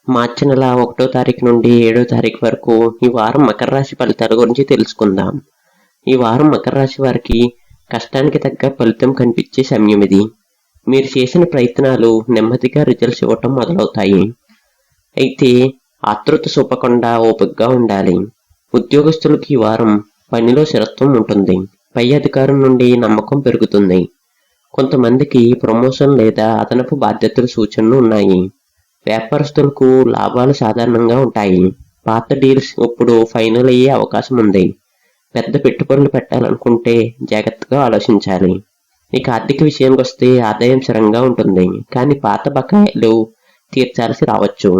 మార్చి నెల 1వ తారీఖు నుండి 7వ తారీఖు వరకు ఈ వారం మకర రాశి ఫలితాల గురించి తెలుసుకుందాం. ఈ వారం మకర రాశి వారికి కష్టానికి తగ్గ ఫలితం కనిపించే సమయం ఇది. మీరు చేసిన ప్రయత్నాలు నెమ్మదిగా రిజల్ట్స్ ఇవ్వటం మొదలవుతాయి. అయితే ఆతృత చూపకుండా ఓపికగా ఉండాలి. ఉద్యోగస్తులకు ఈ వారం పనిలో స్థిరత్వం ఉంటుంది. పై అధికారం నుండి నమ్మకం పెరుగుతుంది. కొంతమందికి ప్రమోషన్ లేదా అదనపు బాధ్యతల సూచనలు ఉన్నాయి. వ్యాపారస్తులకు లాభాలు సాధారణంగా ఉంటాయి. పాత డీల్స్ ఇప్పుడు ఫైనల్ అయ్యే అవకాశం ఉంది. పెద్ద పెట్టుబడులు పెట్టాలనుకుంటే జాగ్రత్తగా ఆలోచించాలి. ఇక ఆర్థిక విషయానికి వస్తే ఆదాయం స్థిరంగా ఉంటుంది, కానీ పాత బకాయిలు తీర్చాల్సి రావచ్చు.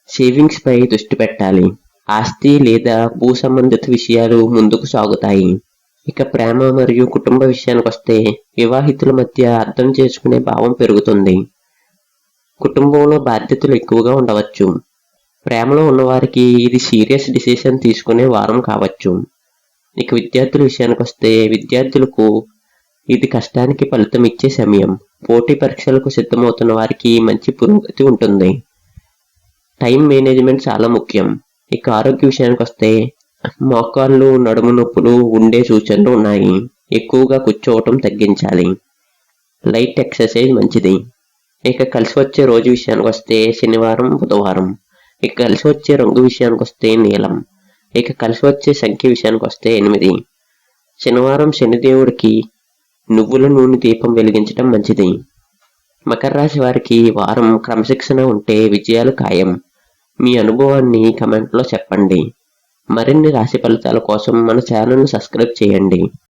సేవింగ్స్ పై దృష్టి పెట్టాలి. ఆస్తి లేదా భూ సంబంధిత విషయాలు ముందుకు సాగుతాయి. ఇక ప్రేమ మరియు కుటుంబ విషయానికి వస్తే వివాహితుల మధ్య అర్థం చేసుకునే భావం పెరుగుతుంది. కుటుంబంలో బాధ్యతలు ఎక్కువగా ఉండవచ్చు. ప్రేమలో ఉన్నవారికి ఇది సీరియస్ డిసిషన్ తీసుకునే వారం కావచ్చు. ఇక విద్యార్థుల విషయానికి వస్తే విద్యార్థులకు ఇది కష్టానికి ఫలితం ఇచ్చే సమయం. పోటీ పరీక్షలకు సిద్ధమవుతున్న వారికి మంచి పురోగతి ఉంటుంది. టైం మేనేజ్మెంట్ చాలా ముఖ్యం. ఇక ఆరోగ్య విషయానికి వస్తే మోకాళ్ళు, నడుము నొప్పులు ఉండే సూచనలు ఉన్నాయి. ఎక్కువగా కూర్చోవటం తగ్గించాలి. లైట్ ఎక్సర్సైజ్ మంచిది. ఇక కలిసి వచ్చే రోజు విషయానికి వస్తే శనివారం, బుధవారం. ఇక కలిసి వచ్చే రంగు విషయానికి వస్తే నీలం. ఇక కలిసి వచ్చే సంఖ్య విషయానికి వస్తే 8. శనివారం శనిదేవుడికి నువ్వుల నూనె దీపం వెలిగించడం మంచిది. మకర రాశి వారికి వారం క్రమశిక్షణ ఉంటే విజయాలు ఖాయం. మీ అనుభవాన్ని కమెంట్లో చెప్పండి. మరిన్ని రాశి ఫలితాల కోసం మన ఛానల్ను సబ్స్క్రైబ్ చేయండి.